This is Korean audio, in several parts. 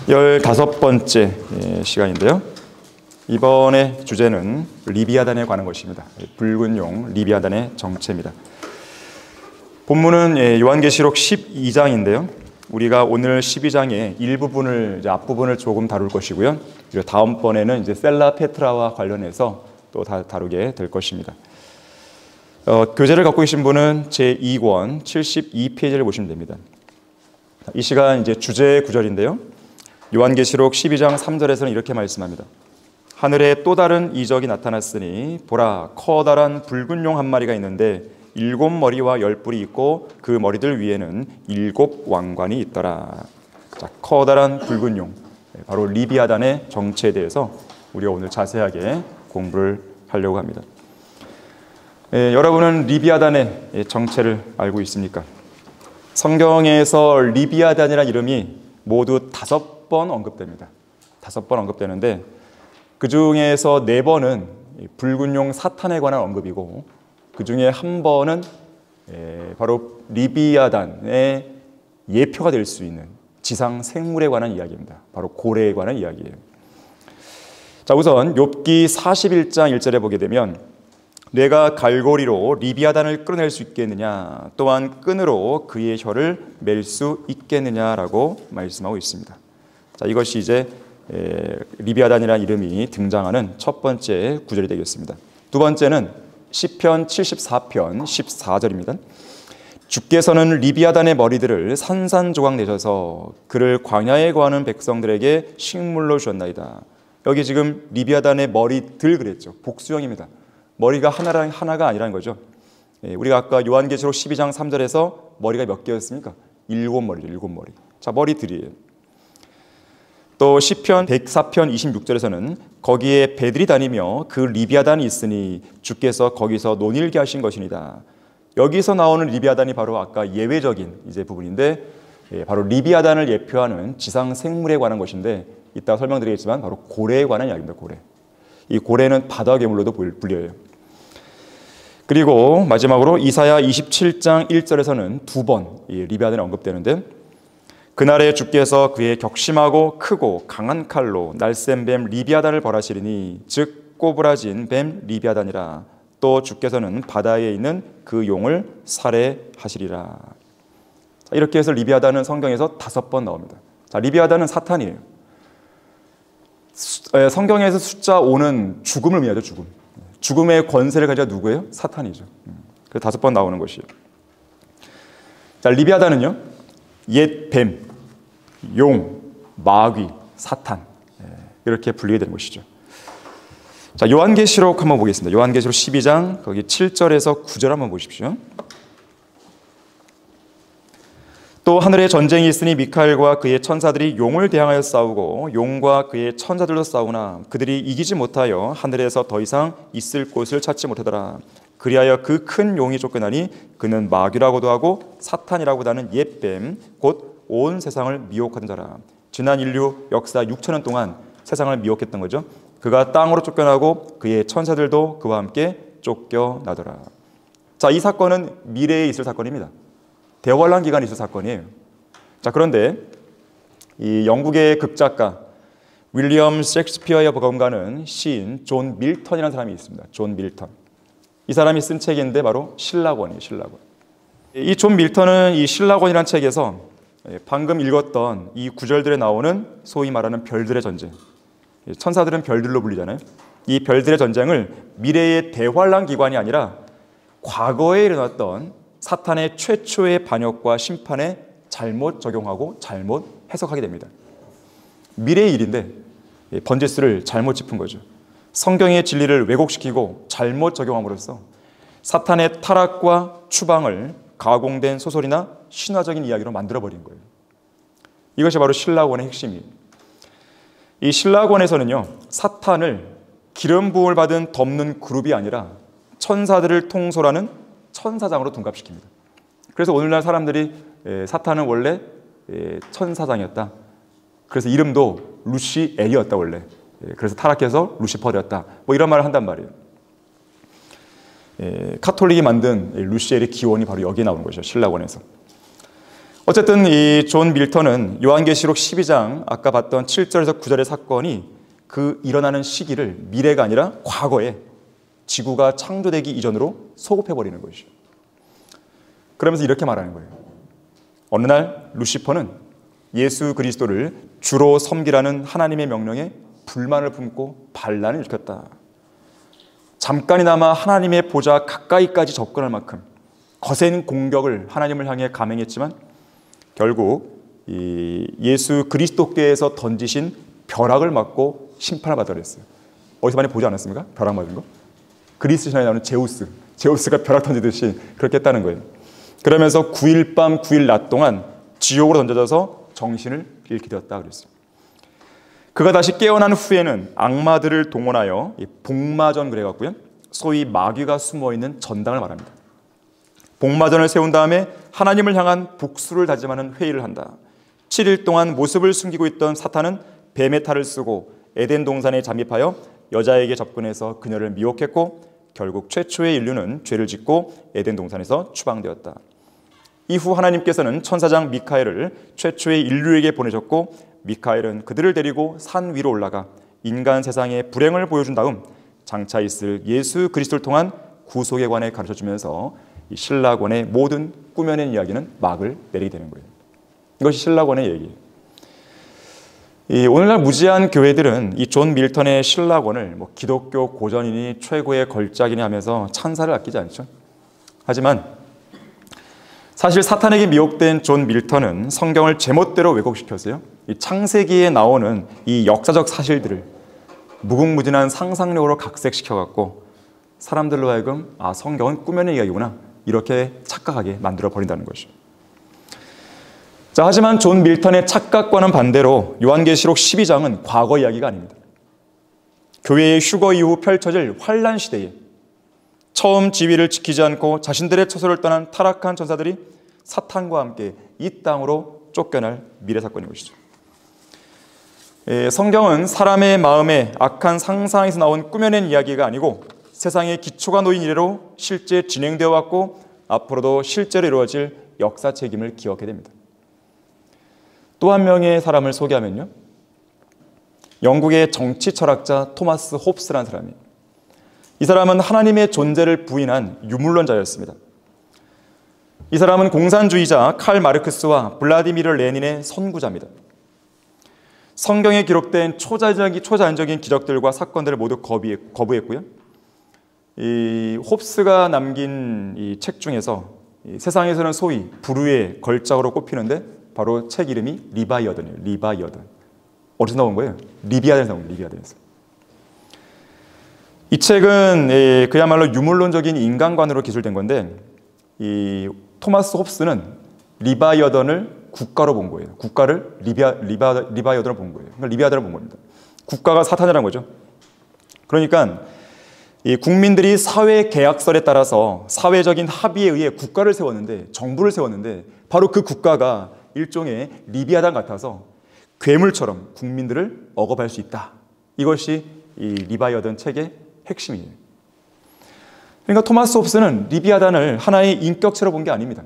15번째 시간인데요. 이번에 주제는 리비아단에 관한 것입니다. 붉은 용 리비아단의 정체입니다. 본문은 요한계시록 12장인데요. 우리가 오늘 12장의 일부분을, 앞부분을 조금 다룰 것이고요. 그리고 다음번에는 이제 셀라 페트라와 관련해서 또 다루게 될 것입니다. 교재를 갖고 계신 분은 제2권 72페이지를 보시면 됩니다. 이 시간 이제 주제 구절인데요. 요한계시록 12장 3절에서는 이렇게 말씀합니다. 하늘에 또 다른 이적이 나타났으니 보라, 커다란 붉은 용 한 마리가 있는데 7머리와 10뿔이 있고 그 머리들 위에는 7 왕관이 있더라. 자, 커다란 붉은 용, 바로 리비아단의 정체에 대해서 우리가 오늘 자세하게 공부를 하려고 합니다. 여러분은 리비아단의 정체를 알고 있습니까? 성경에서 리비아단이라는 이름이 모두 5번 언급됩니다. 5번 언급되는데 그 중에서 4번은 붉은 용 사탄에 관한 언급이고 그 중에 한 번은 바로 리비아단의 예표가 될 수 있는 지상 생물에 관한 이야기입니다. 바로 고래에 관한 이야기예요. 자, 우선 욥기 41장 1절에 보게 되면 내가 갈고리로 리비아단을 끌어낼 수 있겠느냐, 또한 끈으로 그의 혀를 맬 수 있겠느냐라고 말씀하고 있습니다. 자, 이것이 이제 리비아단이라는 이름이 등장하는 첫 번째 구절이 되겠습니다. 두 번째는 시편 74편 14절입니다. 주께서는 리비아단의 머리들을 산산조각 내셔서 그를 광야에 거하는 백성들에게 식물로 주었나이다. 여기 지금 리비아단의 머리들 그랬죠. 복수형입니다. 머리가 하나가 아니라는 거죠. 우리가 아까 요한계시록 12장 3절에서 머리가 몇 개였습니까? 7머리죠. 7머리. 자, 머리들이에요. 또 시편 104편 26절에서는 거기에 배들이 다니며 그 리비아단이 있으니 주께서 거기서 논일게 하신 것이니다. 여기서 나오는 리비아단이 바로 아까 예외적인 이제 부분인데 바로 리비아단을 예표하는 지상 생물에 관한 것인데 이따 설명드리겠지만 바로 고래에 관한 이야기입니다. 고래. 이 고래는 바다 괴물로도 불려요. 그리고 마지막으로 이사야 27장 1절에서는 2번 리비아단이 언급되는데 그날에 주께서 그의 격심하고 크고 강한 칼로 날쌘 뱀 리비아단을 벌하시리니 즉 꼬부라진 뱀 리비아단이라. 또 주께서는 바다에 있는 그 용을 살해하시리라. 자, 이렇게 해서 리비아단은 성경에서 5번 나옵니다. 자, 리비아단은 사탄이에요. 성경에서 숫자 5는 죽음을 의미하죠. 죽음의 권세를 가진 누구예요? 사탄이죠. 그래서 5번 나오는 것이에요. 자, 리비아단은요, 옛 뱀, 용, 마귀, 사탄 이렇게 불리게 되는 것이죠. 자, 요한계시록 한번 보겠습니다. 요한계시록 12장 거기 7절에서 9절 한번 보십시오. 또 하늘에 전쟁이 있으니 미카엘과 그의 천사들이 용을 대항하여 싸우고 용과 그의 천사들도 싸우나 그들이 이기지 못하여 하늘에서 더 이상 있을 곳을 찾지 못하더라. 그리하여 그 큰 용이 쫓겨나니 그는 마귀라고도 하고 사탄이라고도 하는 옛뱀 곧 온 세상을 미혹하던 자라. 지난 인류 역사 6천년 동안 세상을 미혹했던 거죠. 그가 땅으로 쫓겨나고 그의 천사들도 그와 함께 쫓겨나더라. 자, 이 사건은 미래에 있을 사건입니다. 대환란 기간에 있을 사건이에요. 자, 그런데 이 영국의 극작가 윌리엄 셰익스피어의 버금가는 시인 존 밀턴이라는 사람이 있습니다. 존 밀턴. 이 사람이 쓴 책인데 바로 신라권이에요. 신라권. 이 존 밀턴은 이 신라권이라는 책에서 방금 읽었던 이 구절들에 나오는 소위 말하는 별들의 전쟁. 천사들은 별들로 불리잖아요. 이 별들의 전쟁을 미래의 대환란 기관이 아니라 과거에 일어났던 사탄의 최초의 반역과 심판에 잘못 적용하고 잘못 해석하게 됩니다. 미래의 일인데 번제스를 잘못 짚은 거죠. 성경의 진리를 왜곡시키고 잘못 적용함으로써 사탄의 타락과 추방을 가공된 소설이나 신화적인 이야기로 만들어버린 거예요. 이것이 바로 신라권의 핵심이에요. 이 신라권에서는요, 사탄을 기름 부음을 받은 덮는 그룹이 아니라 천사들을 통솔하는 천사장으로 둔갑시킵니다. 그래서 오늘날 사람들이 사탄은 원래 천사장이었다. 그래서 이름도 루시엘이었다 원래. 그래서 타락해서 루시퍼였다. 뭐 이런 말을 한단 말이에요. 카톨릭이 만든 루시엘의 기원이 바로 여기에 나오는 것이죠. 신라권에서. 어쨌든 이 존 밀턴은 요한계시록 12장 아까 봤던 7절에서 9절의 사건이 그 일어나는 시기를 미래가 아니라 과거에 지구가 창조되기 이전으로 소급해버리는 것이죠. 그러면서 이렇게 말하는 거예요. 어느 날 루시퍼는 예수 그리스도를 주로 섬기라는 하나님의 명령에 불만을 품고 반란을 일으켰다. 잠깐이나마 하나님의 보좌 가까이까지 접근할 만큼 거센 공격을 하나님을 향해 감행했지만 결국 이 예수 그리스도께서 던지신 벼락을 맞고 심판을 받으라 했어요. 어디서 많이 보지 않았습니까? 벼락 맞은 거? 그리스 신화에 나오는 제우스가 벼락 던지듯이 그렇게 했다는 거예요. 그러면서 9일 밤 9일 낮 동안 지옥으로 던져져서 정신을 잃게 되었다 그랬어요. 그가 다시 깨어난 후에는 악마들을 동원하여 복마전 그래갖고요, 소위 마귀가 숨어있는 전당을 말합니다. 복마전을 세운 다음에 하나님을 향한 복수를 다짐하는 회의를 한다. 7일 동안 모습을 숨기고 있던 사탄은 뱀의 탈을 쓰고 에덴 동산에 잠입하여 여자에게 접근해서 그녀를 미혹했고 결국 최초의 인류는 죄를 짓고 에덴 동산에서 추방되었다. 이후 하나님께서는 천사장 미카엘을 최초의 인류에게 보내셨고 미카엘은 그들을 데리고 산 위로 올라가 인간 세상의 불행을 보여준 다음 장차 있을 예수 그리스도를 통한 구속에 관해 가르쳐주면서 이 신라권의 모든 꾸며낸 이야기는 막을 내리게 되는 거예요. 이것이 신라권의 얘기예요. 오늘날 무지한 교회들은 이 존 밀턴의 신라권을 기독교 고전이니 최고의 걸작이니 하면서 찬사를 아끼지 않죠. 하지만 사실 사탄에게 미혹된 존 밀턴은 성경을 제멋대로 왜곡시켰어요. 이 창세기에 나오는 이 역사적 사실들을 무궁무진한 상상력으로 각색시켜갖고 사람들로 하여금 성경은 꾸며낸 이야기구나 이렇게 착각하게 만들어 버린다는 것이죠. 자, 하지만 존 밀턴의 착각과는 반대로 요한계시록 12장은 과거 이야기가 아닙니다. 교회의 휴거 이후 펼쳐질 환란 시대에 처음 지위를 지키지 않고 자신들의 처소를 떠난 타락한 전사들이 사탄과 함께 이 땅으로 쫓겨날 미래 사건인 것이죠. 성경은 사람의 마음에 악한 상상에서 나온 꾸며낸 이야기가 아니고 세상의 기초가 놓인 이래로 실제 진행되어 왔고 앞으로도 실제로 이루어질 역사 책임을 기억해야 됩니다. 또 한 명의 사람을 소개하면요, 영국의 정치 철학자 토마스 홉스라는 사람이에요. 이 사람은 하나님의 존재를 부인한 유물론자였습니다. 이 사람은 공산주의자 칼 마르크스와 블라디미르 레닌의 선구자입니다. 성경에 기록된 초자연적인 기적들과 사건들을 모두 거부했고요. 이 홉스가 남긴 이 책 중에서 세상에서는 소위 불후의 걸작으로 꼽히는데 바로 책 이름이 리바이어던이에요. 리바이어던. 어디서 나온 거예요? 리비아던에서 나온 거예요. 리비아던에서. 이 책은 그야말로 유물론적인 인간관으로 기술된 건데 이 토마스 홉스는 리바이어던을 국가로 본 거예요. 국가를 리바이어던을 본 거예요. 그러니까 리비아던을 본 겁니다. 국가가 사탄이라는 거죠. 그러니까 이 국민들이 사회 계약설에 따라서 사회적인 합의에 의해 국가를 세웠는데, 정부를 세웠는데 바로 그 국가가 일종의 리비아단 같아서 괴물처럼 국민들을 억압할 수 있다. 이것이 이 리바이어던 책의 핵심이에요. 그러니까 토마스 홉스는 리비아단을 하나의 인격체로 본 게 아닙니다.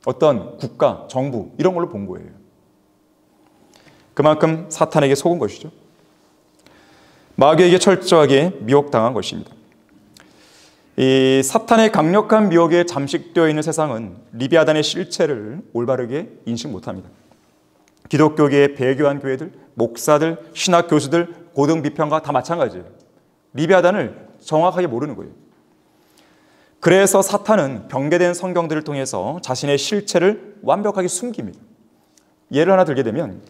어떤 국가, 정부 이런 걸로 본 거예요. 그만큼 사탄에게 속은 것이죠. 마귀에게 철저하게 미혹당한 것입니다. 이 사탄의 강력한 미혹에 잠식되어 있는 세상은 리비아단의 실체를 올바르게 인식 못합니다. 기독교계의 배교한 교회들, 목사들, 신학 교수들, 고등 비평가 다 마찬가지예요. 리비아단을 정확하게 모르는 거예요. 그래서 사탄은 병개된 성경들을 통해서 자신의 실체를 완벽하게 숨깁니다. 예를 하나 들게 되면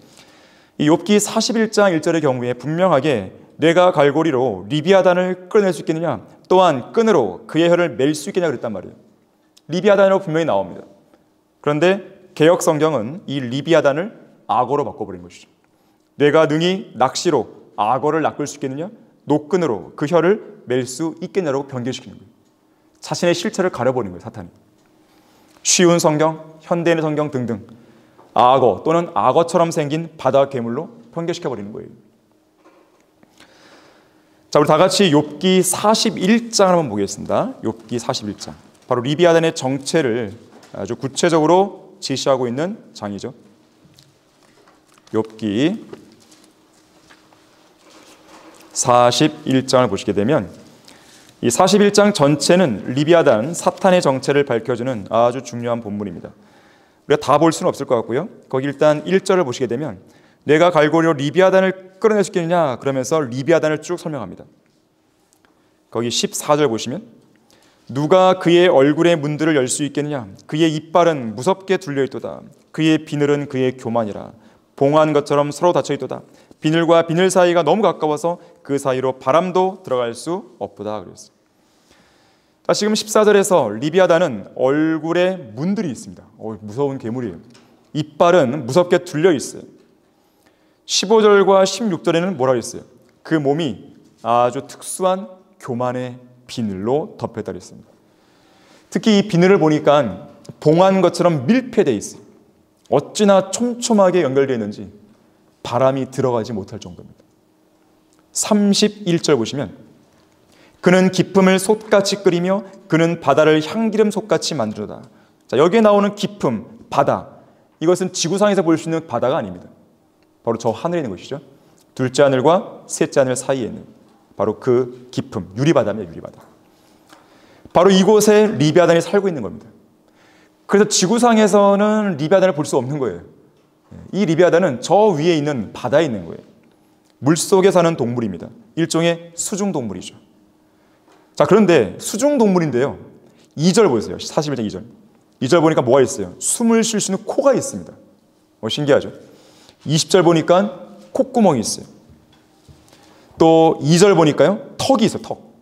이 욥기 41장 1절의 경우에 분명하게 내가 갈고리로 리비아단을 끌어낼 수 있겠느냐, 또한 끈으로 그의 혀를 맬 수 있겠냐 그랬단 말이에요. 리비아단이라고 분명히 나옵니다. 그런데 개역 성경은 이 리비아단을 악어로 바꿔버린 것이죠. 내가 능히 낚시로 악어를 낚을 수 있겠느냐, 노끈으로 그 혀를 맬 수 있겠냐라고 변개시키는 거예요. 자신의 실체를 가려버리는 거예요, 사탄이. 쉬운 성경, 현대인의 성경 등등 악어 또는 악어처럼 생긴 바다 괴물로 변개시켜버리는 거예요. 자, 우리 다 같이 욥기 41장을 한번 보겠습니다. 욥기 41장. 바로 리비아단의 정체를 아주 구체적으로 제시하고 있는 장이죠. 욥기 41장을 보시게 되면 이 41장 전체는 리비아단, 사탄의 정체를 밝혀주는 아주 중요한 본문입니다. 우리가 다 볼 수는 없을 것 같고요. 거기 일단 1절을 보시게 되면 내가 갈고리로 리비아단을 끌어낼 수 있겠느냐 그러면서 리비아단을 쭉 설명합니다. 거기 14절 보시면 누가 그의 얼굴의 문들을 열 수 있겠느냐 그의 이빨은 무섭게 둘려있도다 그의 비늘은 그의 교만이라 봉한 것처럼 서로 닫혀있도다 비늘과 비늘 사이가 너무 가까워서 그 사이로 바람도 들어갈 수 없도다 그랬어요. 자, 지금 14절에서 리비아단은 얼굴에 문들이 있습니다. 무서운 괴물이에요. 이빨은 무섭게 둘려있어요. 15절과 16절에는 뭐라고 했어요? 그 몸이 아주 특수한 교만의 비늘로 덮였다 그랬습니다. 특히 이 비늘을 보니까 봉한 것처럼 밀폐되어 있어요. 어찌나 촘촘하게 연결되어 있는지 바람이 들어가지 못할 정도입니다. 31절 보시면 그는 기품을 솥같이 끓이며 그는 바다를 향기름 솥같이 만들어다. 자, 여기에 나오는 기품, 바다, 이것은 지구상에서 볼 수 있는 바다가 아닙니다. 바로 저 하늘에 있는 것이죠. 둘째 하늘과 셋째 하늘 사이에 있는 바로 그 기품, 유리바다입니다. 유리바다. 바로 이곳에 리비아단이 살고 있는 겁니다. 그래서 지구상에서는 리비아단을 볼 수 없는 거예요. 이 리비아단은 저 위에 있는 바다에 있는 거예요. 물속에 사는 동물입니다. 일종의 수중동물이죠. 자, 그런데 수중동물인데요. 2절 보세요. 41장 2절. 2절 보니까 뭐가 있어요? 숨을 쉴 수 있는 코가 있습니다. 신기하죠? 20절 보니까 콧구멍이 있어요. 또 2절 보니까요. 턱이 있어요. 턱.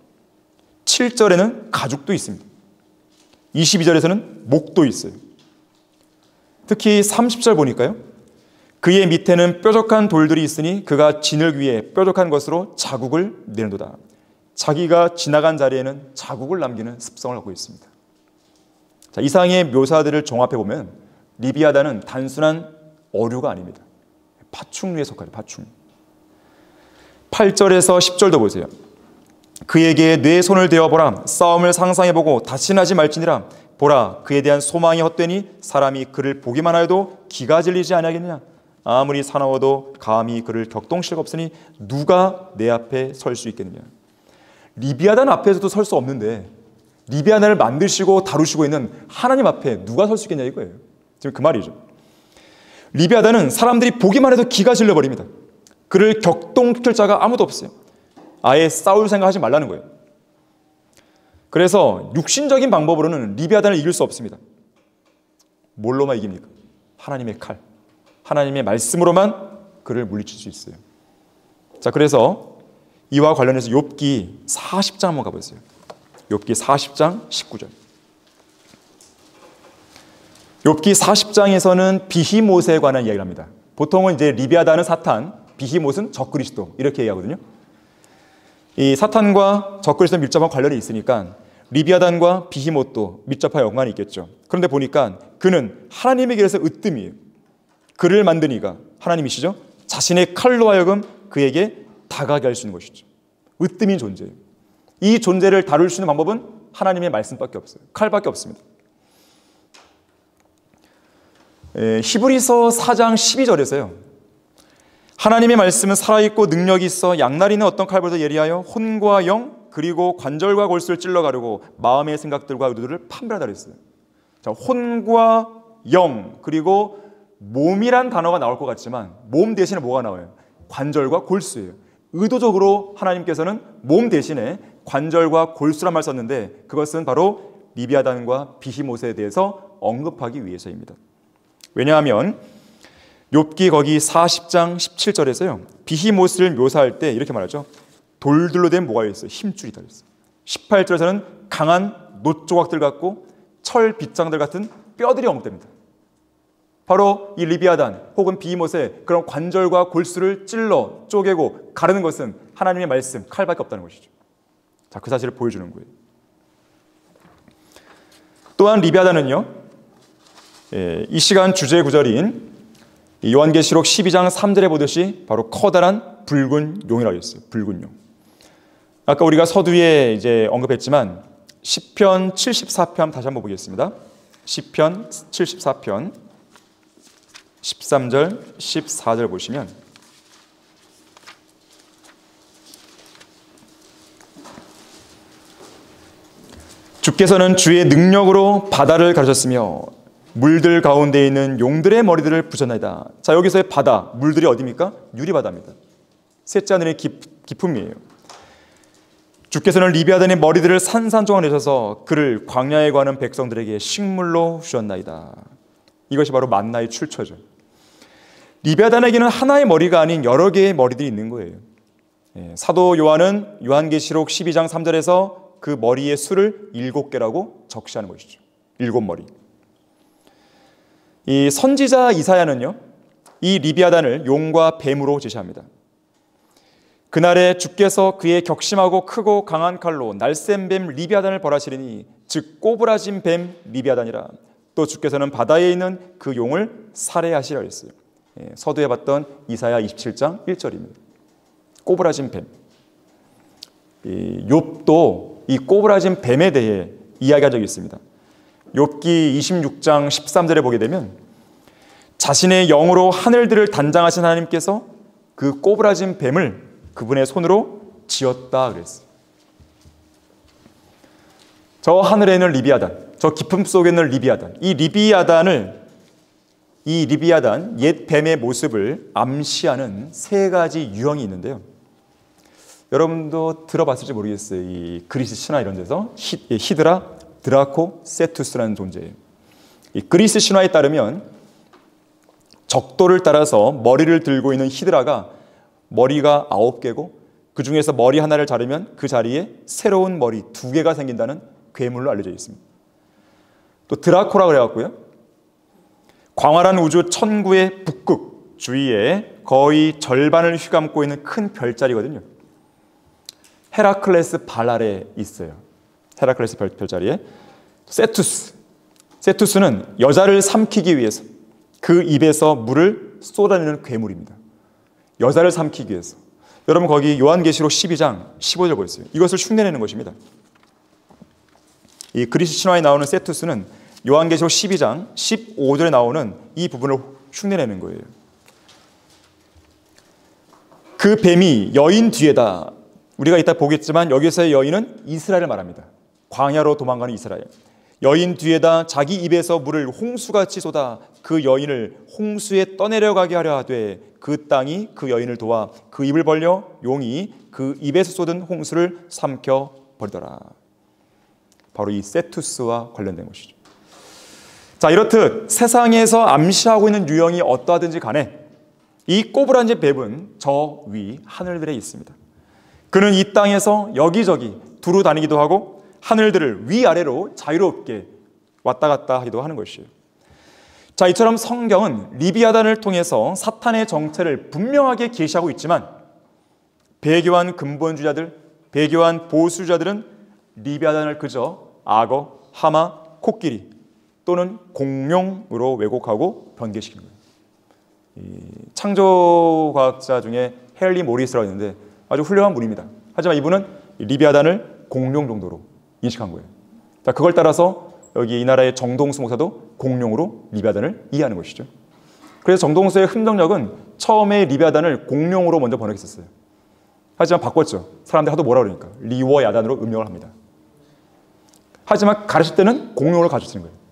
7절에는 가죽도 있습니다. 22절에서는 목도 있어요. 특히 30절 보니까요. 그의 밑에는 뾰족한 돌들이 있으니 그가 진흙 위에 뾰족한 것으로 자국을 내는도다. 자기가 지나간 자리에는 자국을 남기는 습성을 갖고 있습니다. 자, 이상의 묘사들을 종합해 보면 리비아단은 단순한 어류가 아닙니다. 파충류에 속하죠. 파충류. 8절에서 10절도 보세요. 그에게 내 손을 대어보라. 싸움을 상상해보고 다시는 하지 말지니라. 보라, 그에 대한 소망이 헛되니 사람이 그를 보기만 하여도 기가 질리지 아니하겠느냐. 아무리 사나워도 감히 그를 격동실 수가 없으니 누가 내 앞에 설 수 있겠느냐. 리비아단 앞에서도 설 수 없는데 리비아단을 만드시고 다루시고 있는 하나님 앞에 누가 설 수 있겠냐 이거예요. 지금 그 말이죠. 리비아단은 사람들이 보기만 해도 기가 질려버립니다. 그를 격동시킬 자가 아무도 없어요. 아예 싸울 생각하지 말라는 거예요. 그래서 육신적인 방법으로는 리비아단을 이길 수 없습니다. 뭘로만 이깁니까? 하나님의 칼, 하나님의 말씀으로만 그를 물리칠 수 있어요. 자, 그래서 이와 관련해서 욥기 40장 한번 가보세요. 욥기 40장 19절. 욥기 40장에서는 비히못에 관한 이야기를 합니다. 보통은 이제 리비아단은 사탄, 비히못은 적그리스도 이렇게 얘기하거든요. 이 사탄과 적그리스도 밀접한 관련이 있으니까 리비아단과 비히못도 밀접한 연관이 있겠죠. 그런데 보니까 그는 하나님에게서 으뜸이에요. 그를 만든 이가 하나님이시죠. 자신의 칼로 하여금 그에게 다가게 할 수 있는 것이죠. 으뜸인 존재예요. 이 존재를 다룰 수 있는 방법은 하나님의 말씀밖에 없어요. 칼밖에 없습니다. 히브리서 4장 12절에서요. 하나님의 말씀은 살아있고 능력이 있어 양날이는 어떤 칼보다 예리하여 혼과 영 그리고 관절과 골수를 찔러 가르고 마음의 생각들과 의도들을 판별하다 그랬어요. 자, 혼과 영 그리고 몸이란 단어가 나올 것 같지만 몸 대신에 뭐가 나와요? 관절과 골수예요. 의도적으로 하나님께서는 몸 대신에 관절과 골수란 말 썼는데 그것은 바로 리비아단과 비히못에 대해서 언급하기 위해서입니다. 왜냐하면 욥기 거기 40장 17절에서요. 비히못을 묘사할 때 이렇게 말하죠. 돌들로 된 뭐가 있어요? 힘줄이다 그랬어요. 18절에서는 강한 놋조각들 같고 철 빗장들 같은 뼈들이 언급됩니다. 바로 이 리비아단 혹은 비히못의 그런 관절과 골수를 찔러 쪼개고 가르는 것은 하나님의 말씀, 칼밖에 없다는 것이죠. 자, 그 사실을 보여주는 거예요. 또한 리비아단은요. 이 시간 주제 구절인 요한계시록 12장 3절에 보듯이 바로 커다란 붉은 용이라고 했어요. 붉은 용. 아까 우리가 서두에 이제 언급했지만 시편 74편 다시 한번 보겠습니다. 시편 74편 13절, 14절 보시면 주께서는 주의 능력으로 바다를 가르셨으며 물들 가운데 있는 용들의 머리들을 부셨나이다. 자, 여기서의 바다, 물들이 어디입니까? 유리바다입니다. 셋째 하늘의 깊음이에요. 주께서는 리비아단의 머리들을 산산조각 내셔서 그를 광야에 가는 백성들에게 식물로 주셨나이다. 이것이 바로 만나의 출처죠. 리비아단에게는 하나의 머리가 아닌 여러 개의 머리들이 있는 거예요. 사도 요한은 요한계시록 12장 3절에서 그 머리의 수를 7개라고 적시하는 것이죠. 7머리. 이 선지자 이사야는요, 이 리비아단을 용과 뱀으로 제시합니다. 그날에 주께서 그의 격심하고 크고 강한 칼로 날쌘 뱀 리비아단을 벌하시리니 즉 꼬부라진 뱀 리비아단이라. 또 주께서는 바다에 있는 그 용을 살해하시리라 했어요. 서두에 봤던 이사야 27장 1절입니다. 꼬부라진 뱀. 욥도 이 꼬부라진 뱀에 대해 이야기한 적이 있습니다. 욥기 26장 13절에 보게 되면 자신의 영으로 하늘들을 단장하신 하나님께서 그 꼬부라진 뱀을 그분의 손으로 지었다 그랬어요. 저 하늘에 있는 리비아단, 저 깊음 속에 있는 리비아단, 이 리비아단 옛 뱀의 모습을 암시하는 세 가지 유형이 있는데요. 여러분도 들어봤을지 모르겠어요. 이 그리스 신화 이런 데서 히드라, 드라코, 세투스라는 존재예요. 이 그리스 신화에 따르면 적도를 따라서 머리를 들고 있는 히드라가 머리가 9개고 그 중에서 머리 하나를 자르면 그 자리에 새로운 머리 2개가 생긴다는 괴물로 알려져 있습니다. 또 드라코라 그래갖고요, 광활한 우주 천구의 북극 주위에 거의 절반을 휘감고 있는 큰 별자리거든요. 헤라클레스 발 아래 있어요. 헤라클레스 별자리에. 세투스는 여자를 삼키기 위해서 그 입에서 물을 쏟아내는 괴물입니다. 여자를 삼키기 위해서. 여러분 거기 요한계시록 12장 15절 보셨어요. 이것을 흉내내는 것입니다. 이 그리스 신화에 나오는 세투스는 요한계시록 12장 15절에 나오는 이 부분을 흉내내는 거예요. 그 뱀이 여인 뒤에다. 우리가 이따 보겠지만 여기서의 여인은 이스라엘을 말합니다. 광야로 도망가는 이스라엘. 여인 뒤에다 자기 입에서 물을 홍수같이 쏟아 그 여인을 홍수에 떠내려가게 하려 하되 그 땅이 그 여인을 도와 그 입을 벌려 용이 그 입에서 쏟은 홍수를 삼켜 버리더라. 바로 이 세투스와 관련된 것이죠. 자, 이렇듯 세상에서 암시하고 있는 유형이 어떠하든지 간에 이 꼬부라진 뱀은 저 위 하늘들에 있습니다. 그는 이 땅에서 여기저기 두루 다니기도 하고 하늘들을 위아래로 자유롭게 왔다 갔다 하기도 하는 것이에요. 자, 이처럼 성경은 리비아단을 통해서 사탄의 정체를 분명하게 계시하고 있지만 배교한 근본주의자들, 배교한 보수주의자들은 리비아단을 그저 악어, 하마, 코끼리 또는 공룡으로 왜곡하고 변개시키는 거예요. 이 창조과학자 중에 헨리 모리스라고 있는데 아주 훌륭한 분입니다. 하지만 이분은 리비아단을 공룡 정도로 인식한 거예요. 자, 그걸 따라서 여기 이 나라의 정동수 목사도 공룡으로 리비아단을 이해하는 것이죠. 그래서 정동수의 흔적력은 처음에 리비아단을 공룡으로 먼저 번역했었어요. 하지만 바꿨죠. 사람들이 하도 뭐라 그러니까 리워야단으로 음명을 합니다. 하지만 가르칠 때는 공룡을 가르치는 거예요.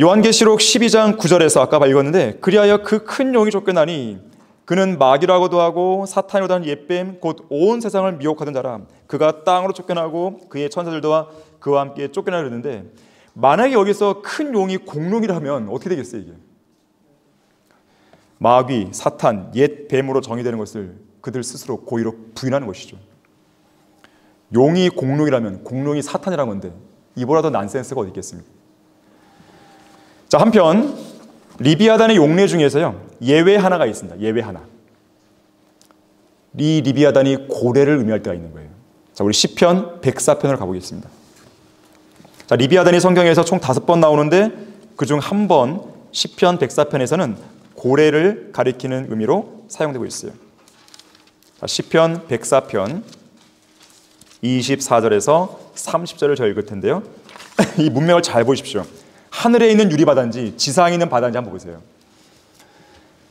요한계시록 12장 9절에서 아까 읽었는데 그리하여 그 큰 용이 쫓겨나니 그는 마귀라고도 하고 사탄이라고 하는 옛뱀 곧 온 세상을 미혹하던 자라. 그가 땅으로 쫓겨나고 그의 천사들도와 그와 함께 쫓겨나려 그러는데 만약에 여기서 큰 용이 공룡이라면 어떻게 되겠어요 이게? 마귀, 사탄, 옛 뱀으로 정의되는 것을 그들 스스로 고의로 부인하는 것이죠. 용이 공룡이라면 공룡이 사탄이라는 건데 이보다 더 난센스가 어디 있겠습니까? 자, 한편 리비아단의 용례 중에서요 예외 하나가 있습니다. 예외 하나. 이 리비아단이 고래를 의미할 때가 있는 거예요. 자, 우리 시편 104편을 가보겠습니다. 자, 리비아단이 성경에서 총 5번 나오는데 그중 한 번 시편 104편에서는 고래를 가리키는 의미로 사용되고 있어요. 자, 시편 104편 24절에서 30절을 저희 읽을 텐데요. 이 문맥을 잘 보십시오. 하늘에 있는 유리바다인지 지상에 있는 바다인지 한번 보세요.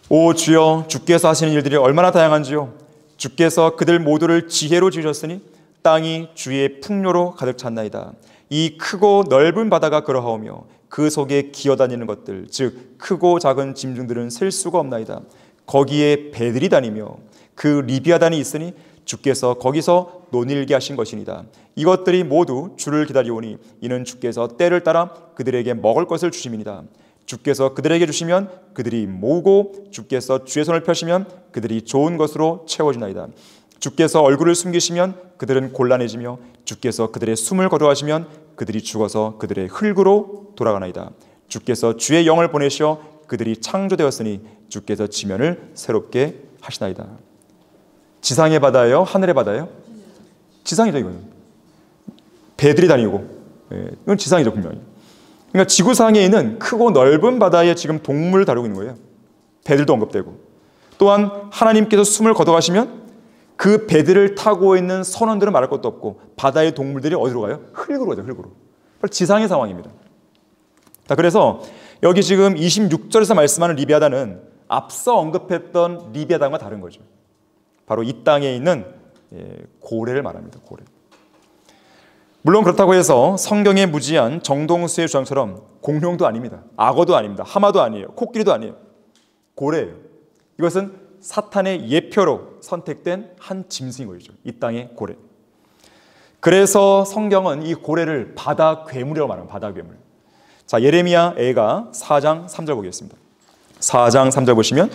오 주여, 주께서 하시는 일들이 얼마나 다양한지요. 주께서 그들 모두를 지혜로 지으셨으니 땅이 주의 풍요로 가득 찼나이다. 이 크고 넓은 바다가 그러하오며 그 속에 기어다니는 것들, 즉 크고 작은 짐승들은 셀 수가 없나이다. 거기에 배들이 다니며 그 리비아단이 있으니 주께서 거기서 논일게 하신 것이니이다. 이것들이 모두 주를 기다리오니 이는 주께서 때를 따라 그들에게 먹을 것을 주심이니이다. 주께서 그들에게 주시면 그들이 모으고 주께서 주의 손을 펴시면 그들이 좋은 것으로 채워지나이다. 주께서 얼굴을 숨기시면 그들은 곤란해지며 주께서 그들의 숨을 거두하시면 그들이 죽어서 그들의 흙으로 돌아가나이다. 주께서 주의 영을 보내시어 그들이 창조되었으니 주께서 지면을 새롭게 하시나이다. 지상의 바다예요? 하늘의 바다예요? 지상이죠. 이거는 배들이 다니고, 이건 지상이죠 분명히. 그러니까 지구상에 있는 크고 넓은 바다에 지금 동물을 다루고 있는 거예요. 배들도 언급되고, 또한 하나님께서 숨을 거둬가시면 그 배들을 타고 있는 선원들은 말할 것도 없고 바다의 동물들이 어디로 가요? 흙으로 가죠. 흙으로. 지상의 상황입니다. 자, 그래서 여기 지금 26절에서 말씀하는 리비아단은 앞서 언급했던 리비아단과 다른 거죠. 바로 이 땅에 있는 고래를 말합니다. 고래. 물론 그렇다고 해서 성경에 무지한 정동수의 주장처럼 공룡도 아닙니다. 악어도 아닙니다. 하마도 아니에요. 코끼리도 아니에요. 고래예요. 이것은 사탄의 예표로 선택된 한 짐승인 것이죠. 이 땅의 고래. 그래서 성경은 이 고래를 바다 괴물이라고 말합니다. 바다 괴물. 자, 예레미야 애가 4장 3절 보겠습니다. 4장 3절 보시면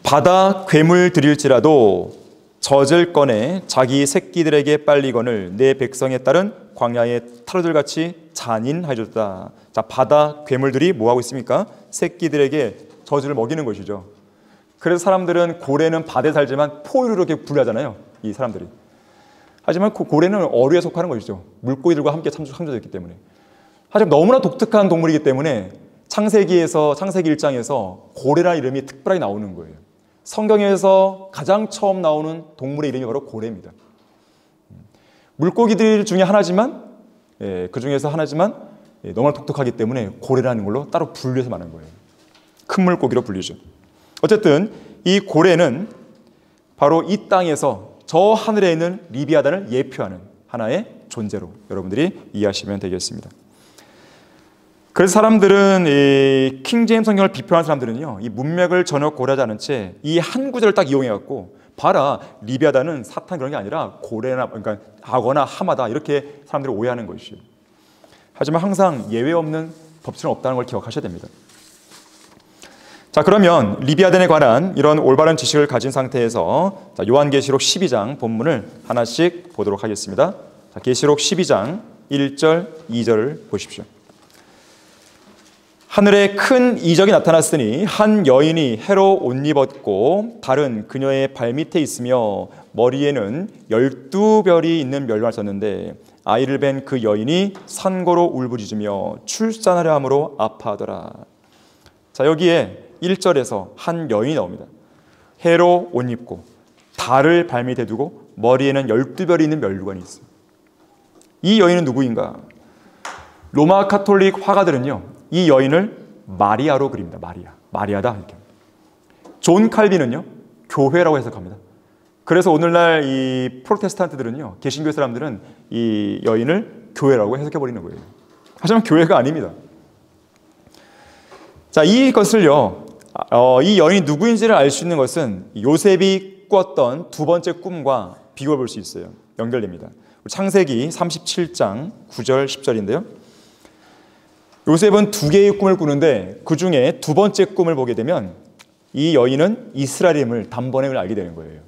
바다 괴물 들일지라도 젖을 꺼내 자기 새끼들에게 빨리거늘 내 백성에 따른 광야의 타로들같이 잔인하여졌다. 자, 바다 괴물들이 뭐하고 있습니까? 새끼들에게 젖을 먹이는 것이죠. 그래서 사람들은 고래는 바다에 살지만 포유로 이렇게 분류하잖아요. 이 사람들이. 하지만 그 고래는 어류에 속하는 것이죠. 물고기들과 함께 창조됐기 때문에. 하지만 너무나 독특한 동물이기 때문에 창세기 1장에서 고래라는 이름이 특별하게 나오는 거예요. 성경에서 가장 처음 나오는 동물의 이름이 바로 고래입니다. 물고기들 중에 하나지만, 그 중에서 하나지만 너무나 독특하기 때문에 고래라는 걸로 따로 분류해서 말하는 거예요. 큰 물고기로 불리죠. 어쨌든 이 고래는 바로 이 땅에서 저 하늘에 있는 리비아단을 예표하는 하나의 존재로 여러분들이 이해하시면 되겠습니다. 그래서 사람들은 이 킹제임스 성경을 비판하는 사람들은요, 이 문맥을 전혀 고려하지 않은 채 이 한 구절을 딱 이용해갖고 봐라, 리비아단은 사탄 그런 게 아니라 고래나, 그러니까 악어나 하마다, 이렇게 사람들이 오해하는 것이죠. 하지만 항상 예외 없는 법칙은 없다는 걸 기억하셔야 됩니다. 자, 그러면 리비아단에 관한 이런 올바른 지식을 가진 상태에서 요한계시록 12장 본문을 하나씩 보도록 하겠습니다. 자, 계시록 12장 1절, 2절을 보십시오. 하늘에 큰 이적이 나타났으니 한 여인이 해로 옷 입었고 달은 그녀의 발밑에 있으며 머리에는 12별이 있는 멸관을 썼는데 아이를 뵌 그 여인이 산고로 울부짖으며 출산하려 함으로 아파하더라. 자, 여기에 1절에서 한 여인이 나옵니다. 해로 옷 입고 달을 발밑에 두고 머리에는 12별이 있는 멸관이 있어요. 이 여인은 누구인가? 로마 카톨릭 화가들은요, 이 여인을 마리아로 그립니다. 마리아다 이렇게. 존 칼빈은요, 교회라고 해석합니다. 그래서 오늘날 이 프로테스탄트들은요, 개신교 사람들은 이 여인을 교회라고 해석해 버리는 거예요. 하지만 교회가 아닙니다. 자, 이것을요, 이 여인이 누구인지를 알 수 있는 것은 요셉이 꿨던 두 번째 꿈과 비교해 볼 수 있어요. 연결됩니다. 창세기 37장 9절 10절인데요. 요셉은 두 개의 꿈을 꾸는데 그 중에 두 번째 꿈을 보게 되면 이 여인은 이스라엘임을 단번에 알게 되는 거예요.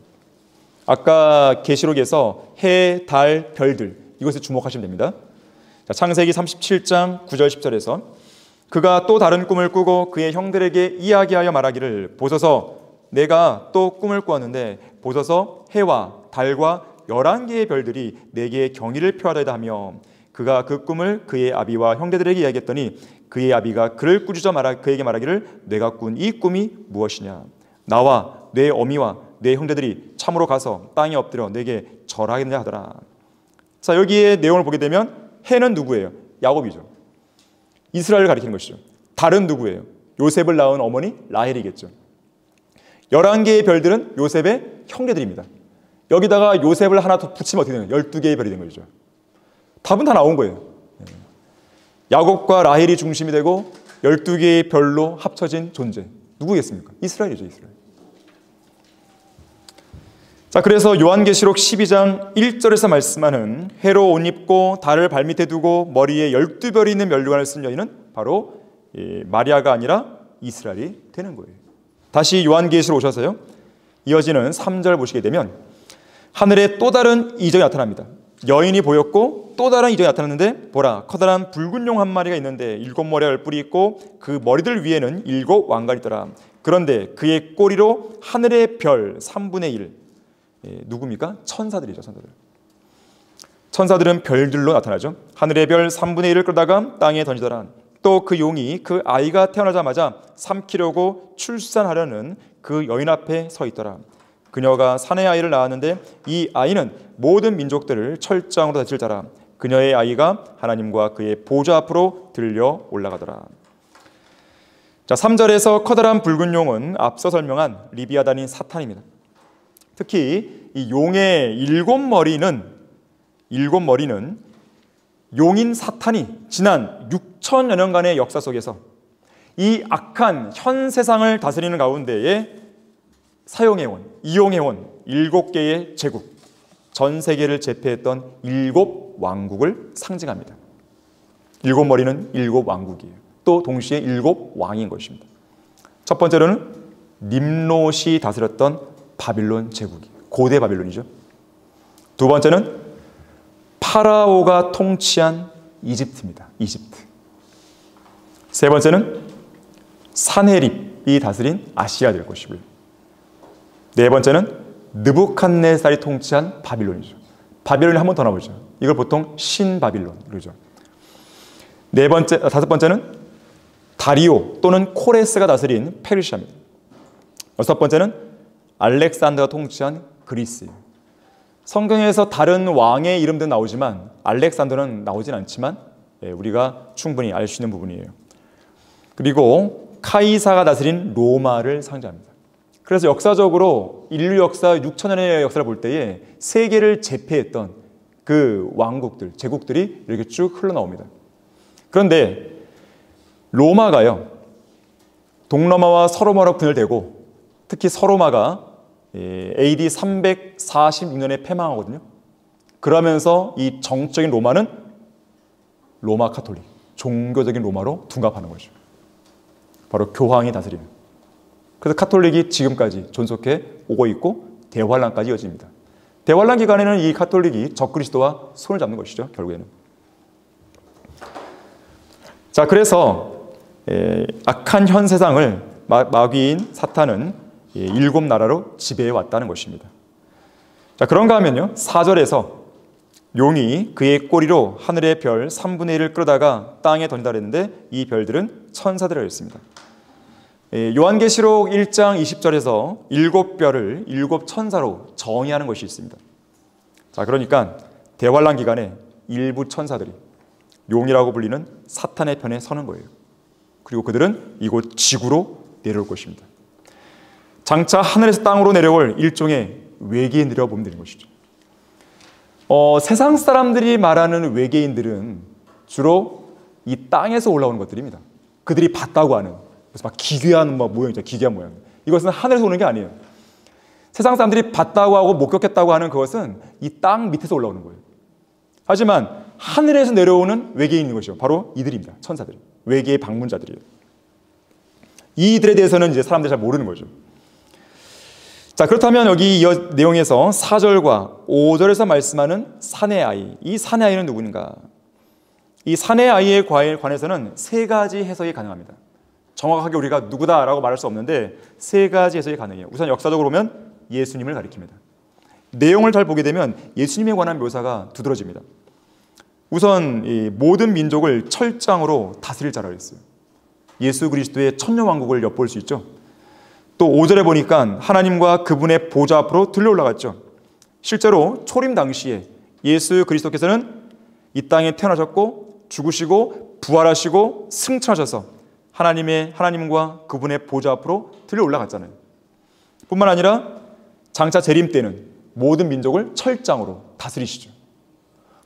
아까 계시록에서 해, 달, 별들, 이것에 주목하시면 됩니다. 자, 창세기 37장 9절 10절에서 그가 또 다른 꿈을 꾸고 그의 형들에게 이야기하여 말하기를 보소서, 내가 또 꿈을 꾸었는데 보소서 해와 달과 11개의 별들이 내게 경의를 표하다 하며 그가 그 꿈을 그의 아비와 형제들에게 이야기했더니 그의 아비가 그를 꾸짖어 그에게 말하기를 내가 꾼 이 꿈이 무엇이냐? 나와 내 어미와 내 형제들이 참으로 가서 땅에 엎드려 내게 절하겠느냐 하더라. 자, 여기에 내용을 보게 되면 해는 누구예요? 야곱이죠. 이스라엘을 가리키는 것이죠. 달은 누구예요? 요셉을 낳은 어머니 라헬이겠죠. 11개의 별들은 요셉의 형제들입니다. 여기다가 요셉을 하나 더 붙이면 어떻게 되는 거예요? 12개의 별이 된 거죠. 답은 다 나온 거예요. 야곱과 라헬이 중심이 되고 12개의 별로 합쳐진 존재. 누구겠습니까? 이스라엘이죠, 이스라엘. 자, 그래서 요한계시록 12장 1절에서 말씀하는 해로 옷 입고 달을 발밑에 두고 머리에 12별이 있는 면류관을 쓴 여인은 바로 마리아가 아니라 이스라엘이 되는 거예요. 다시 요한계시록 오셔서요, 이어지는 3절 보시게 되면 하늘에 또 다른 이적이 나타납니다. 여인이 보였고 또 다른 이적이 나타났는데 보라, 커다란 붉은 용 한 마리가 있는데 7머리와 10뿔이 있고 그 머리들 위에는 7 왕관이 있더라. 그런데 그의 꼬리로 하늘의 별 3분의 1, 누굽니까? 천사들이죠. 천사들은 별들로 나타나죠. 하늘의 별 3분의 1을 끌다가 땅에 던지더라. 또 그 용이 그 아이가 태어나자마자 삼키려고 출산하려는 그 여인 앞에 서 있더라. 그녀가 사내 아이를 낳았는데 이 아이는 모든 민족들을 철장으로 다칠 자라. 그녀의 아이가 하나님과 그의 보좌 앞으로 들려 올라가더라. 자, 3절에서 커다란 붉은 용은 앞서 설명한 리비아단인 사탄입니다. 특히 이 용의 7머리는 용인 사탄이 지난 6천여 년간의 역사 속에서 이 악한 현 세상을 다스리는 가운데에 사용해온, 이용해온 7개의 제국, 전 세계를 제패했던 7 왕국을 상징합니다. 7머리는 7 왕국이에요. 또 동시에 7 왕인 것입니다. 첫 번째로는 nim롯이 다스렸던 바빌론 제국이에요. 고대 바빌론이죠. 두 번째는 파라오가 통치한 이집트입니다. 이집트. 세 번째는 사네립이 다스린 아시아 될 것이고요. 네 번째는 느부갓네살이 통치한 바빌론이죠. 바빌론이 한 번 더 나오죠. 이걸 보통 신바빌론 그러죠. 다섯 번째는 다리오 또는 코레스가 다스린 페르시아입니다. 여섯 번째는 알렉산더가 통치한 그리스예요. 성경에서 다른 왕의 이름도 나오지만 알렉산더는 나오진 않지만 우리가 충분히 알 수 있는 부분이에요. 그리고 카이사가 다스린 로마를 상징합니다. 그래서 역사적으로 인류 역사 6천년의 역사를 볼 때에 세계를 제패했던 그 왕국들, 제국들이 이렇게 쭉 흘러나옵니다. 그런데 로마가요, 동로마와 서로마로 분열되고 특히 서로마가 AD 346년에 패망하거든요. 그러면서 이 정적인 로마는 로마 카톨릭, 종교적인 로마로 둔갑하는 거죠. 바로 교황이 다스리는. 그래서 카톨릭이 지금까지 존속해 오고 있고 대환란까지 이어집니다. 대환란 기간에는 이 카톨릭이 적그리스도와 손을 잡는 것이죠. 결국에는. 자, 그래서 악한 현 세상을 마귀인 사탄은 7 나라로 지배해 왔다는 것입니다. 자, 그런가 하면요, 4절에서 용이 그의 꼬리로 하늘의 별 3분의 1을 끌어다가 땅에 던지다 그랬는데 이 별들은 천사들이었습니다. 요한계시록 1장 20절에서 7별을 7 천사로 정의하는 것이 있습니다. 자, 그러니까 대환란 기간에 일부 천사들이 용이라고 불리는 사탄의 편에 서는 거예요. 그리고 그들은 이곳 지구로 내려올 것입니다. 장차 하늘에서 땅으로 내려올 일종의 외계인들이라고 보면 되는 것이죠. 세상 사람들이 말하는 외계인들은 주로 이 땅에서 올라오는 것들입니다. 그들이 봤다고 하는, 그래서 막 기괴한 모양이죠. 기괴한 모양. 이것은 하늘에서 오는 게 아니에요. 세상 사람들이 봤다고 하고 목격했다고 하는 그것은 이 땅 밑에서 올라오는 거예요. 하지만 하늘에서 내려오는 외계인인 것이죠. 바로 이들입니다. 천사들, 외계의 방문자들이에요. 이들에 대해서는 이제 사람들이 잘 모르는 거죠. 자, 그렇다면 여기 이 내용에서 4절과 5절에서 말씀하는 사내 아이, 이 사내 아이는 누구인가? 이 사내 아이에 관해서는 3가지 해석이 가능합니다. 정확하게 우리가 누구다라고 말할 수 없는데 3가지 해석이 가능해요. 우선 역사적으로 보면 예수님을 가리킵니다. 내용을 잘 보게 되면 예수님에 관한 묘사가 두드러집니다. 우선 이 모든 민족을 철장으로 다스릴 자라고 했어요. 예수 그리스도의 천년왕국을 엿볼 수 있죠. 또 5절에 보니까 하나님과 그분의 보좌 앞으로 들려 올라갔죠. 실제로 초림 당시에 예수 그리스도께서는 이 땅에 태어나셨고 죽으시고 부활하시고 승천하셔서 하나님과 그분의 보좌 앞으로 들려 올라갔잖아요. 뿐만 아니라 장차 재림 때는 모든 민족을 철장으로 다스리시죠.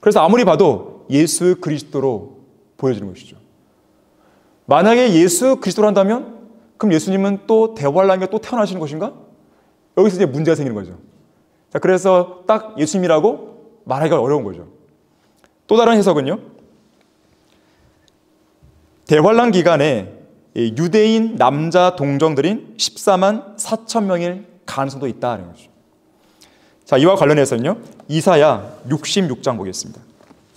그래서 아무리 봐도 예수 그리스도로 보여지는 것이죠. 만약에 예수 그리스도로 한다면 그럼 예수님은 또 대환란기가 또 태어나시는 것인가? 여기서 이제 문제가 생기는 거죠. 자, 그래서 딱 예수님이라고 말하기가 어려운 거죠. 또 다른 해석은요, 대환란 기간에 유대인 남자 동정들인 14만 4천 명일 가능성도 있다는 거죠. 자, 이와 관련해서는요, 이사야 66장 보겠습니다.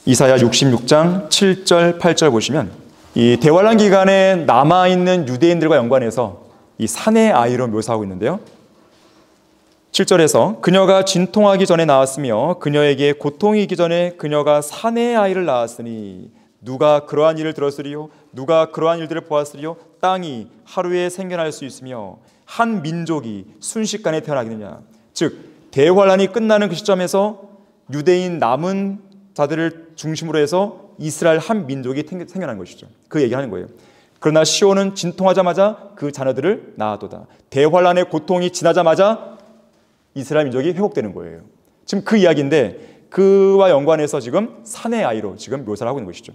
이사야 66장 7절 8절 보시면 이 대환란 기간에 남아있는 유대인들과 연관해서 이 사내 아이로 묘사하고 있는데요. 7절에서 그녀가 진통하기 전에 낳았으며 그녀에게 고통이 있기 전에 그녀가 사내 아이를 낳았으니 누가 그러한 일을 들었으리요? 누가 그러한 일들을 보았으리요? 땅이 하루에 생겨날 수 있으며 한 민족이 순식간에 태어나겠느냐. 즉 대환란이 끝나는 그 시점에서 유대인 남은 자들을 중심으로 해서 이스라엘 한 민족이 생겨난 것이죠. 그 얘기하는 거예요. 그러나 시온은 진통하자마자 그 자녀들을 낳아도다. 대환란의 고통이 지나자마자 이스라엘 민족이 회복되는 거예요. 지금 그 이야기인데 그와 연관해서 지금 사내 아이로 지금 묘사를 하고 있는 것이죠.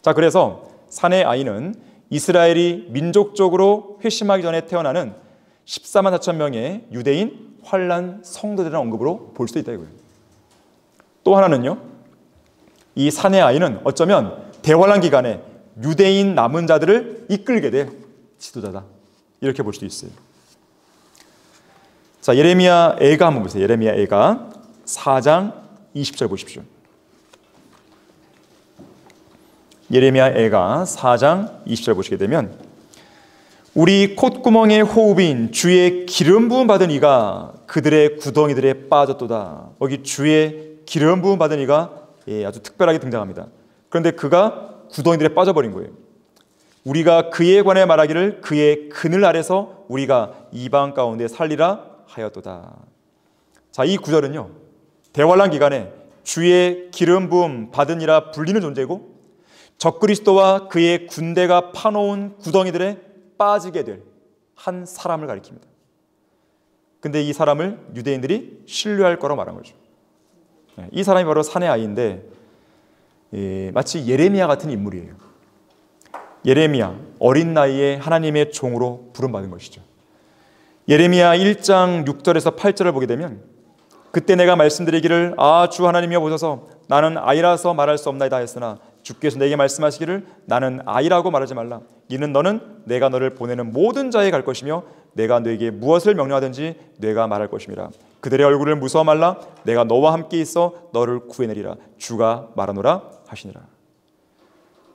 자, 그래서 사내 아이는 이스라엘이 민족적으로 회심하기 전에 태어나는 14만 4천 명의 유대인 환란 성도들이라는 언급으로 볼 수도 있다 이거예요. 또 하나는요, 이 사내 아이는 어쩌면 대환란 기간에 유대인 남은 자들을 이끌게 될 지도자다, 이렇게 볼 수도 있어요. 자, 예레미야 애가 한번 보세요. 예레미야 애가 4장 20절 보십시오. 예레미야 애가 4장 20절 보시게 되면 우리 콧구멍의 호흡인 주의 기름 부음 받은 이가 그들의 구덩이들에 빠졌도다. 여기 주의 기름 부음 받은 이가 아주 특별하게 등장합니다. 그런데 그가 구덩이들에 빠져버린 거예요. 우리가 그에 관해 말하기를 그의 그늘 아래서 우리가 이방 가운데 살리라 하였도다. 자, 이 구절은요, 대환란 기간에 주의 기름 부음 받은 이라 불리는 존재고 적그리스도와 그의 군대가 파놓은 구덩이들에 빠지게 될 한 사람을 가리킵니다. 근데 이 사람을 유대인들이 신뢰할 거라고 말한 거죠. 이 사람이 바로 사내 아이인데 마치 예레미야 같은 인물이에요. 예레미야, 어린 나이에 하나님의 종으로 부름받은 것이죠. 예레미야 1장 6절에서 8절을 보게 되면 그때 내가 말씀드리기를 주 하나님이여 보소서 나는 아이라서 말할 수 없나이다 했으나 주께서 내게 말씀하시기를 나는 아이라고 말하지 말라. 이는 너는 내가 너를 보내는 모든 자에 갈 것이며 내가 너에게 무엇을 명령하든지 내가 말할 것임이라. 그들의 얼굴을 무서워 말라. 내가 너와 함께 있어 너를 구해내리라. 주가 말하노라 하시니라.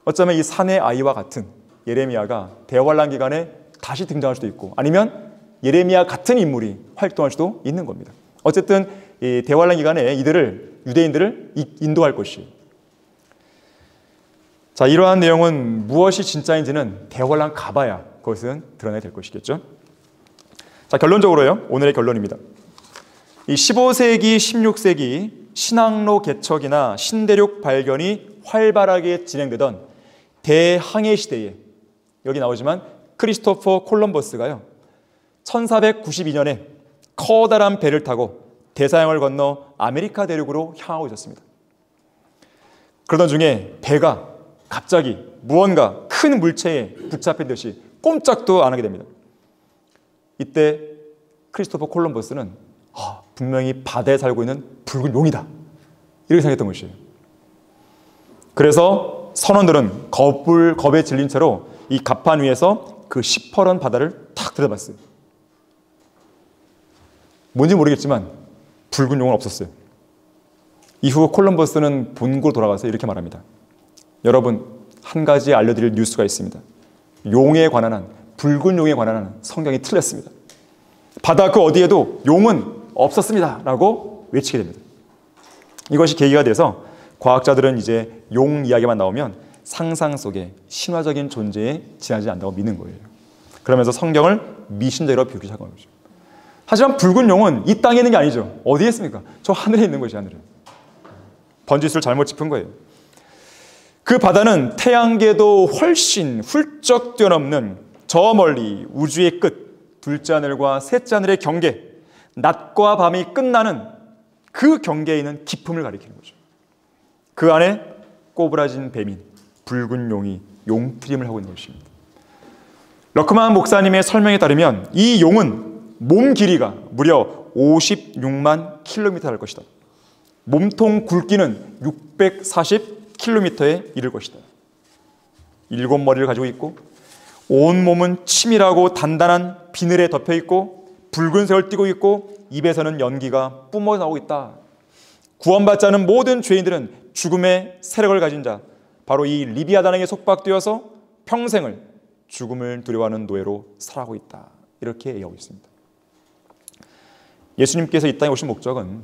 어쩌면 이 사내 아이와 같은 예레미야가 대환란 기간에 다시 등장할 수도 있고 아니면 예레미야 같은 인물이 활동할 수도 있는 겁니다. 어쨌든 이 대환란 기간에 유대인들을 인도할 것이. 자, 이러한 내용은 무엇이 진짜인지는 대환란 가봐야 그것은 드러나게 될 것이겠죠. 자, 결론적으로요, 오늘의 결론입니다. 이 15세기, 16세기 신항로 개척이나 신대륙 발견이 활발하게 진행되던 대항해 시대에 여기 나오지만 크리스토퍼 콜럼버스가요 1492년에 커다란 배를 타고 대서양을 건너 아메리카 대륙으로 향하고 있었습니다. 그러던 중에 배가 갑자기 무언가 큰 물체에 붙잡힌 듯이 꼼짝도 안 하게 됩니다. 이때 크리스토퍼 콜럼버스는 분명히 바다에 살고 있는 붉은 용이다, 이렇게 생각했던 것이에요. 그래서 선원들은 겁에 질린 채로 이 갑판 위에서 그 시퍼런 바다를 탁 들여다봤어요. 뭔지 모르겠지만 붉은 용은 없었어요. 이후 콜럼버스는 본국으로 돌아가서 이렇게 말합니다. 여러분, 한 가지 알려드릴 뉴스가 있습니다. 용에 관한 한, 붉은 용에 관한 한 성경이 틀렸습니다. 바다 그 어디에도 용은 없었습니다 라고 외치게 됩니다. 이것이 계기가 돼서 과학자들은 이제 용 이야기만 나오면 상상 속에 신화적인 존재에 지나지 않는다고 믿는 거예요. 그러면서 성경을 미신적으로 비우기 시작한 거죠. 하지만 붉은 용은 이 땅에 있는 게 아니죠. 어디에 있습니까? 저 하늘에 있는 것이 하늘에. 번지수를 잘못 짚은 거예요. 그 바다는 태양계도 훨씬 훌쩍 뛰어넘는 저 멀리 우주의 끝, 둘째 하늘과 셋째 하늘의 경계, 낮과 밤이 끝나는 그 경계에 있는 깊음을 가리키는 거죠. 그 안에 꼬부라진 뱀인 붉은 용이 용트림을 하고 있는 것입니다. 러크만 목사님의 설명에 따르면 이 용은 몸 길이가 무려 56만 킬로미터 할 것이다. 몸통 굵기는 640km에 이를 것이다. 7머리를 가지고 있고 온몸은 치밀하고 단단한 비늘에 덮여 있고 붉은색을 띠고 있고 입에서는 연기가 뿜어 나오고 있다. 구원받지 않은 모든 죄인들은 죽음의 세력을 가진 자, 바로 이 리비아단에게 속박되어서 평생을 죽음을 두려워하는 노예로 살아가고 있다. 이렇게 얘기하고 있습니다. 예수님께서 이 땅에 오신 목적은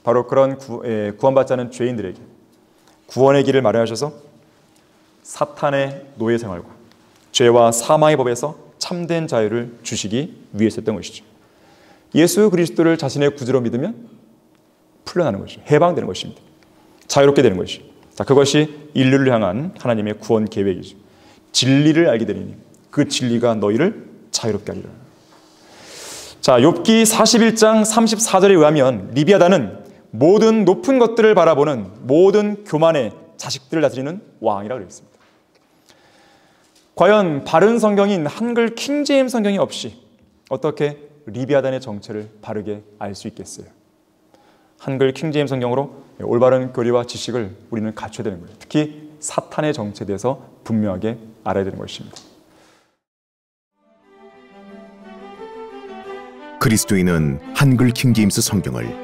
바로 그런 구원받지 않은 죄인들에게 구원의 길을 마련하셔서 사탄의 노예 생활과 죄와 사망의 법에서 참된 자유를 주시기 위해서였던 것이죠. 예수 그리스도를 자신의 구주로 믿으면 풀려나는 것이죠. 해방되는 것입니다. 자유롭게 되는 것이죠. 자, 그것이 인류를 향한 하나님의 구원 계획이죠. 진리를 알게 되리니 그 진리가 너희를 자유롭게 하리라. 자, 욥기 41장 34절에 의하면 리비아단은 모든 높은 것들을 바라보는 모든 교만의 자식들을 다스리는 왕이라고 그랬습니다. 과연 바른 성경인 한글 킹제임스 성경이 없이 어떻게 리비아단의 정체를 바르게 알 수 있겠어요? 한글 킹제임스 성경으로 올바른 교리와 지식을 우리는 갖춰야 되는 거예요. 특히 사탄의 정체에 대해서 분명하게 알아야 되는 것입니다. 그리스도인은 한글 킹제임스 성경을